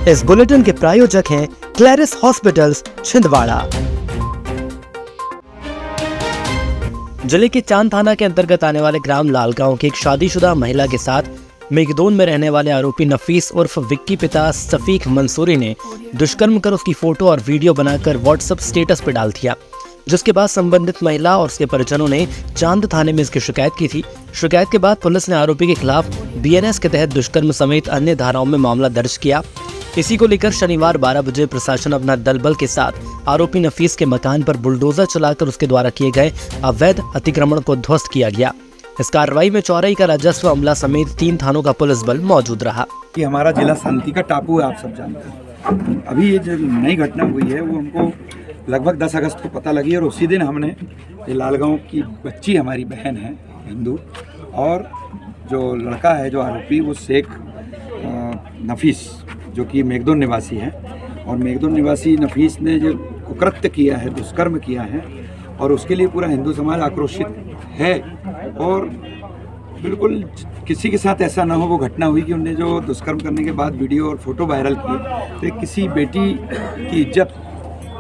इस बुलेटिन के प्रायोजक हैं क्लैरिस हॉस्पिटल्स छिंदवाड़ा। जिले के चांद थाना के अंतर्गत आने वाले ग्राम लालगांव की एक शादीशुदा महिला के साथ मेघदोन में रहने वाले आरोपी नफीस उर्फ विक्की पिता सफीक मंसूरी ने दुष्कर्म कर उसकी फोटो और वीडियो बनाकर व्हाट्सएप स्टेटस पर डाल दिया, जिसके बाद संबंधित महिला और उसके परिजनों ने चांद थाने में इसकी शिकायत की थी। शिकायत के बाद पुलिस ने आरोपी के खिलाफ बीएनएस के तहत दुष्कर्म समेत अन्य धाराओं में मामला दर्ज किया। इसी को लेकर शनिवार 12 बजे प्रशासन अपना दल बल के साथ आरोपी नफीस के मकान पर बुलडोजर चलाकर उसके द्वारा किए गए अवैध अतिक्रमण को ध्वस्त किया गया। इस कार्रवाई में चौराई का राजस्व अमला समेत 3 थानों का पुलिस बल मौजूद रहा। ये हमारा जिला शांति का टापू है, आप सब जानते हैं। अभी ये जो नई घटना हुई है वो हमको लगभग 10 अगस्त को पता लगी और उसी दिन हमने ये लालगांव की बच्ची हमारी बहन है हिंदू, और जो लड़का है जो आरोपी वो शेख नफीस जो कि मेघदोन निवासी है, और मेघदोन निवासी नफीस ने जो कुकृत्य किया है, दुष्कर्म किया है, और उसके लिए पूरा हिंदू समाज आक्रोशित है। और बिल्कुल किसी के साथ ऐसा ना हो वो घटना हुई कि उन्होंने जो दुष्कर्म करने के बाद वीडियो और फोटो वायरल की, तो किसी बेटी की इज्जत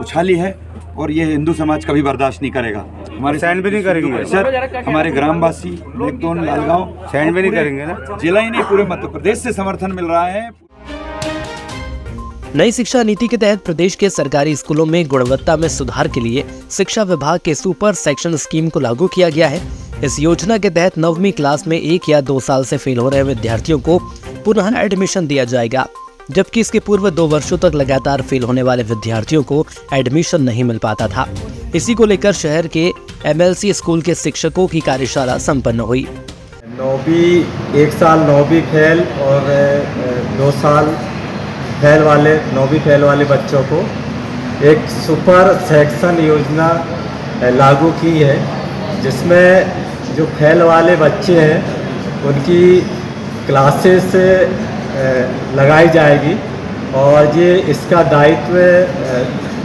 उछाली है और ये हिंदू समाज कभी बर्दाश्त नहीं करेगा। हमारे सहन भी नहीं करेंगे सर, हमारे ग्रामवासी मेघदोन लालगांव सहन भी नहीं करेंगे ना, जिला ही नहीं पूरे मध्य प्रदेश से समर्थन मिल रहा है। नई शिक्षा नीति के तहत प्रदेश के सरकारी स्कूलों में गुणवत्ता में सुधार के लिए शिक्षा विभाग के सुपर सेक्शन स्कीम को लागू किया गया है। इस योजना के तहत 9वीं क्लास में 1 या 2 साल से फेल हो रहे विद्यार्थियों को पुनः एडमिशन दिया जाएगा, जबकि इसके पूर्व 2 वर्षों तक लगातार फेल होने वाले विद्यार्थियों को एडमिशन नहीं मिल पाता था। इसी को लेकर शहर के MLC स्कूल के शिक्षकों की कार्यशाला संपन्न हुई। 1 साल 9वीं फेल और 2 साल फेल वाले 9वीं फेल वाले बच्चों को एक सुपर सेक्शन योजना लागू की है, जिसमें जो फेल वाले बच्चे हैं उनकी क्लासेस लगाई जाएगी, और ये इसका दायित्व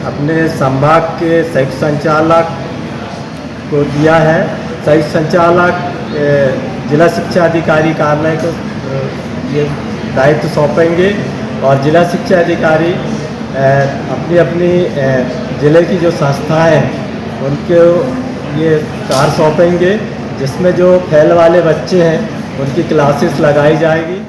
अपने संभाग के संयुक्त संचालक को दिया है। संयुक्त संचालक जिला शिक्षा अधिकारी कार्यालय को ये दायित्व सौंपेंगे, और जिला शिक्षा अधिकारी अपनी अपनी जिले की जो संस्थाएं हैं उनको ये कार्य सौंपेंगे, जिसमें जो फेल वाले बच्चे हैं उनकी क्लासेस लगाई जाएगी।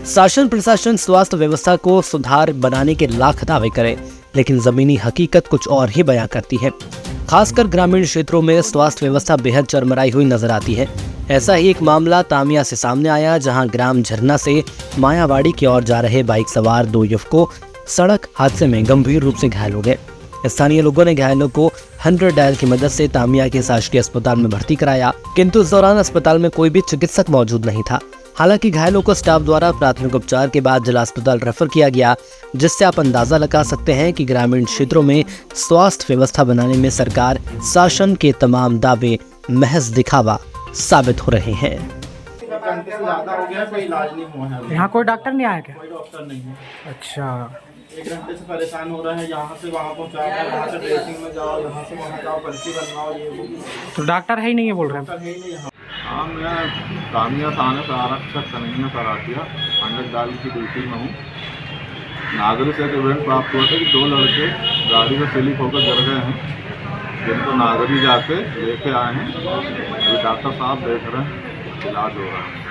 शासन प्रशासन स्वास्थ्य व्यवस्था को सुधार बनाने के लाख दावे करे, लेकिन जमीनी हकीकत कुछ और ही बयां करती है। खासकर ग्रामीण क्षेत्रों में स्वास्थ्य व्यवस्था बेहद चरमराई हुई नजर आती है। ऐसा ही एक मामला तामिया से सामने आया, जहां ग्राम झरना से मायावाड़ी की ओर जा रहे बाइक सवार 2 युवकों सड़क हादसे में गंभीर रूप से घायल हो गए। स्थानीय लोगों ने घायलों को 100 डायल की मदद से तामिया के शासकीय अस्पताल में भर्ती कराया, किंतु इस दौरान अस्पताल में कोई भी चिकित्सक मौजूद नहीं था। हालांकि घायलों को स्टाफ द्वारा प्राथमिक उपचार के बाद जिला अस्पताल रेफर किया गया, जिससे आप अंदाजा लगा सकते हैं कि ग्रामीण क्षेत्रों में स्वास्थ्य व्यवस्था बनाने में सरकार शासन के तमाम दावे महज दिखावा साबित हो रहे हैं। यहाँ कोई डॉक्टर नहीं आया क्या? कोई डॉक्टर नहीं है। अच्छा, 1 घंटे से परेशान हो रहे हैं, यहाँ से वहाँ पहुँचाओ, यहाँ से ड्रेसिंग में जाओ, यहाँ से वहाँ जाओ, पर्ची बनवाओ, ये वो। तो डॉक्टर है ही नहीं है बोल रहे हैं? डॉक्टर है ही नहीं यहाँ। हाँ, मैं तामिया थाने से आरक्षक कन्हैया सराठिया 100 डायल की ड्यूटी में हूँ। नागरिक से एक इवेंट प्राप्त हुआ था कि 2 लड़के गाड़ी में स्लिप होकर गिर गए हैं, जिनको नागरिक जाके लेके आए हैं। अभी डॉक्टर साहब देख रहे हैं, इलाज हो रहा है।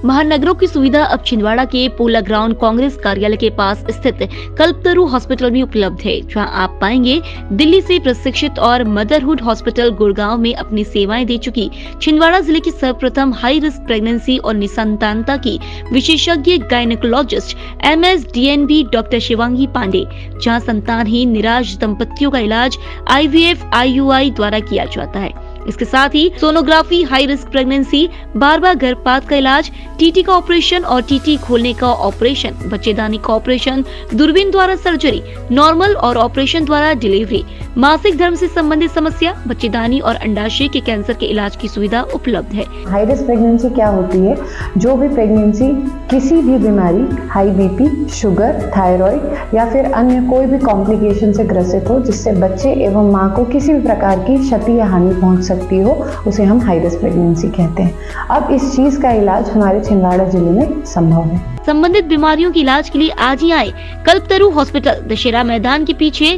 महानगरों की सुविधा अब छिंदवाड़ा के पोला ग्राउंड कांग्रेस कार्यालय के पास स्थित कल्पतरु हॉस्पिटल में उपलब्ध है, जहां आप पाएंगे दिल्ली से प्रशिक्षित और मदरहुड हॉस्पिटल गुड़गांव में अपनी सेवाएं दे चुकी छिंदवाड़ा जिले की सर्वप्रथम हाई रिस्क प्रेगनेंसी और निसंतानता की विशेषज्ञ gynaecologist MS DNB doctor Shivangi Pandey, जहाँ संतानहीन निराश दंपतियों का इलाज IVF IUI द्वारा किया जाता है। इसके साथ ही सोनोग्राफी, हाई रिस्क प्रेगनेंसी, बार-बार गर्भपात का इलाज, TT का ऑपरेशन और TT खोलने का ऑपरेशन, बच्चेदानी का ऑपरेशन, दूरबीन द्वारा सर्जरी, नॉर्मल और ऑपरेशन द्वारा डिलीवरी, मासिक धर्म से संबंधित समस्या, बच्चेदानी और अंडाशय के कैंसर के इलाज की सुविधा उपलब्ध है। हाई रिस्क प्रेगनेंसी क्या होती है? जो भी प्रेगनेंसी किसी भी बीमारी, हाई BP, शुगर, थायराइड या फिर अन्य कोई भी कॉम्प्लिकेशन से ग्रसित हो, जिससे बच्चे एवं माँ को किसी भी प्रकार की क्षति या हानि पहुँच सकती हो, उसे हम हाई रिस्क प्रेगनेंसी कहते हैं। अब इस चीज़ का इलाज हमारे छिंदवाड़ा जिले में संभव है। संबंधित बीमारियों के इलाज के लिए आज ही आए कल्पतरु हॉस्पिटल, दशहरा मैदान के पीछे,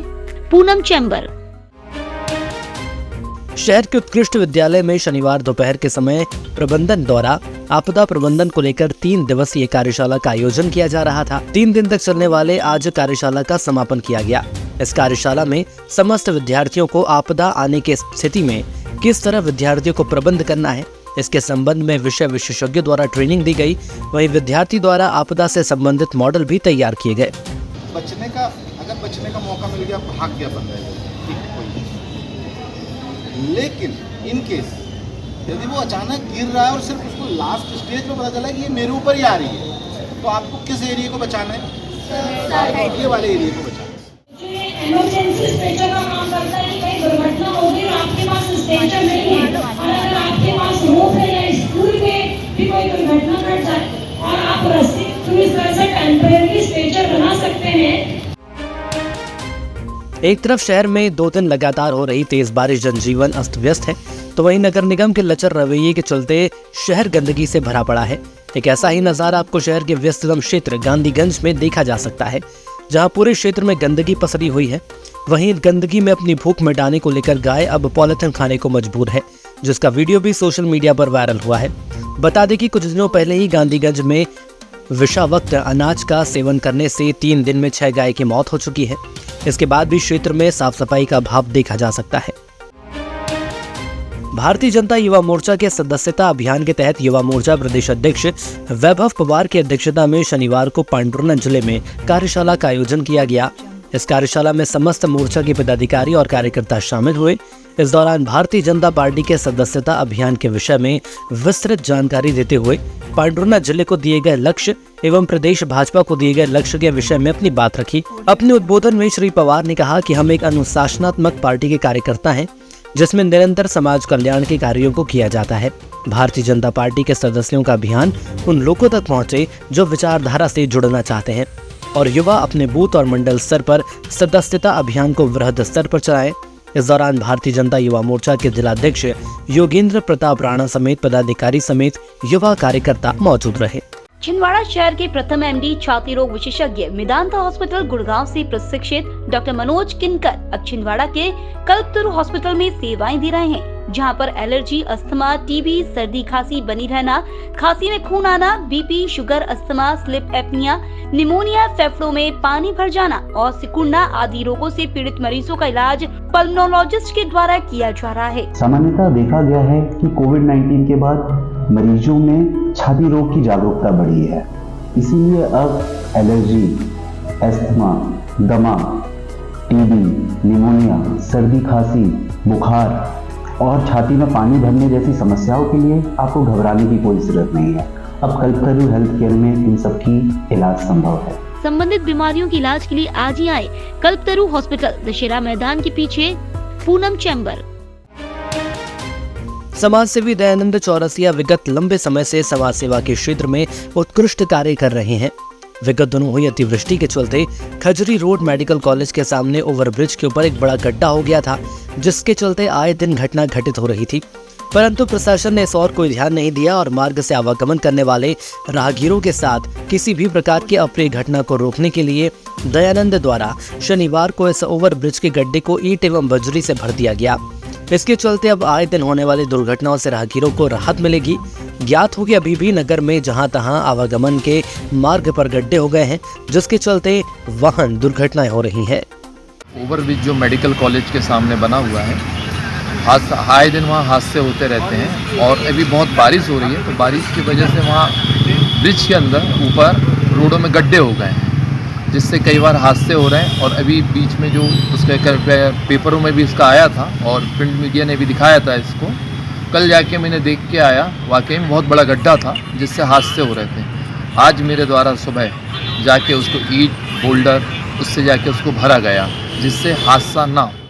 पूनम चैम्बर। शहर के उत्कृष्ट विद्यालय में शनिवार दोपहर के समय प्रबंधन द्वारा आपदा प्रबंधन को लेकर 3 दिवसीय कार्यशाला का आयोजन किया जा रहा था। 3 दिन तक चलने वाले आज कार्यशाला का समापन किया गया। इस कार्यशाला में समस्त विद्यार्थियों को आपदा आने की स्थिति में किस तरह विद्यार्थियों को प्रबंध करना है, इसके संबंध में विषय विशेषज्ञों द्वारा ट्रेनिंग दी गई। वहीं विद्यार्थी द्वारा आपदा से संबंधित मॉडल भी तैयार किए गए। बचने का मौका मिल गया, भाग गया बंदा, ठीक कोई, लेकिन इन केस यदि वो अचानक गिर रहा है और सिर्फ उसको लास्ट स्टेज पे पता चला कि ये मेरे ऊपर ही आ रही है, तो आपको किस एरिया को बचाना है? ये वाले एरिया को बचाना है। इमरजेंसी स्ट्रेचर का काम करता है कि कहीं दुर्घटना होगी और आपके पास स्ट्रेचर नहीं है, और अगर आपके पास रोप है या स्कूल में भी कोई दुर्घटना घट जाए और आप रस्सी थ्रू इस तरह से टेम्परेरी स्ट्रेचर बना सकते हैं। एक तरफ शहर में 2 दिन लगातार हो रही तेज बारिश जनजीवन अस्त व्यस्त है, तो वहीं नगर निगम के लचर रवैये के चलते शहर गंदगी से भरा पड़ा है। एक ऐसा ही नजारा आपको शहर के व्यस्ततम क्षेत्र गांधीगंज में देखा जा सकता है, जहां पूरे क्षेत्र में गंदगी पसरी हुई है। वहीं गंदगी में अपनी भूख मिटाने को लेकर गाय अब पॉलिथीन खाने को मजबूर है, जिसका वीडियो भी सोशल मीडिया पर वायरल हुआ है। बता दें कि कुछ दिनों पहले ही गांधीगंज में विषाक्त अनाज का सेवन करने से 3 दिन में 6 गाय की मौत हो चुकी है। इसके बाद भी क्षेत्र में साफ सफाई का अभाव देखा जा सकता है। भारतीय जनता युवा मोर्चा के सदस्यता अभियान के तहत युवा मोर्चा प्रदेश अध्यक्ष वैभव पवार की अध्यक्षता में शनिवार को पांडुरंग जिले में कार्यशाला का आयोजन किया गया। इस कार्यशाला में समस्त मोर्चा के पदाधिकारी और कार्यकर्ता शामिल हुए। इस दौरान भारतीय जनता पार्टी के सदस्यता अभियान के विषय में विस्तृत जानकारी देते हुए पांडुरंग जिले को दिए गए लक्ष्य एवं प्रदेश भाजपा को दिए गए लक्ष्य के विषय में अपनी बात रखी। अपने उद्बोधन में श्री पवार ने कहा कि हम एक अनुशासनात्मक पार्टी के कार्यकर्ता हैं, जिसमें निरंतर समाज कल्याण के कार्यों को किया जाता है। भारतीय जनता पार्टी के सदस्यों का अभियान उन लोगों तक पहुंचे जो विचारधारा से जुड़ना चाहते हैं, और युवा अपने बूथ और मंडल स्तर पर सदस्यता अभियान को वृहद स्तर पर चलाएं। इस दौरान भारतीय जनता युवा मोर्चा के जिलाध्यक्ष योगेंद्र प्रताप राणा समेत पदाधिकारी समेत युवा कार्यकर्ता मौजूद रहे। छिंदवाड़ा शहर के प्रथम एमडी छाती रोग विशेषज्ञ मेदांता हॉस्पिटल गुड़गांव से प्रशिक्षित डॉक्टर मनोज किनकर अब छिंदवाड़ा के कल्पतरु हॉस्पिटल में सेवाएं दे रहे हैं, जहां पर एलर्जी, अस्थमा, टीबी, सर्दी खांसी बनी रहना, खांसी में खून आना, BP, sugar, asthma, sleep apnoea, pneumonia, फेफड़ों में पानी भर जाना और सिकुड़ना आदि रोगों से पीड़ित मरीजों का इलाज पल्मोनोलॉजिस्ट के द्वारा किया जा रहा है। सामान्यतः देखा गया है कि कोविड-19 के बाद मरीजों में छाती रोग की जागरूकता बढ़ी है, इसीलिए अब एलर्जी, अस्थमा, दमा, टीबी, निमोनिया, सर्दी खांसी, बुखार और छाती में पानी भरने जैसी समस्याओं के लिए आपको घबराने की कोई जरूरत नहीं है। अब कल्पतरु हेल्थ केयर में इन सब की इलाज संभव है। संबंधित बीमारियों के इलाज के लिए आज ही आए कल्पतरु हॉस्पिटल, दशहरा मैदान के पीछे, पूनम चैम्बर। समाज सेवी दयानंद चौरसिया विगत लंबे समय से समाज सेवा के क्षेत्र में उत्कृष्ट कार्य कर रहे हैं। विगत दिनों हुई अतिवृष्टि के चलते खजरी रोड मेडिकल कॉलेज के सामने ओवरब्रिज के ऊपर एक बड़ा गड्ढा हो गया था, जिसके चलते आए दिन घटना घटित हो रही थी, परंतु प्रशासन ने इस और कोई ध्यान नहीं दिया और मार्ग से आवागमन करने वाले राहगीरों के साथ किसी भी प्रकार की अप्रिय घटना को रोकने के लिए दयानंद द्वारा शनिवार को इस ओवरब्रिज के गड्ढे को ईंट एवं बजरी से भर दिया गया। इसके चलते अब आए दिन होने वाली दुर्घटनाओं से राहगीरों को राहत मिलेगी। ज्ञात हो कि अभी भी नगर में जहां तहां आवागमन के मार्ग पर गड्ढे हो गए हैं, जिसके चलते वाहन दुर्घटनाएं हो रही हैं। ओवरब्रिज जो मेडिकल कॉलेज के सामने बना हुआ है, आए दिन वहाँ हादसे होते रहते हैं और अभी बहुत बारिश हो रही है, तो बारिश की वजह से वहाँ ब्रिज के अंदर ऊपर रोडों में गड्ढे हो गए हैं, जिससे कई बार हादसे हो रहे हैं। और अभी बीच में जो उसके पेपरों में भी इसका आया था और प्रिंट मीडिया ने भी दिखाया था इसको, कल जाके मैंने देख के आया, वाकई में बहुत बड़ा गड्ढा था जिससे हादसे हो रहे थे। आज मेरे द्वारा सुबह जाके उसको ईंट बोल्डर उससे जाके उसको भरा गया, जिससे हादसा ना हो।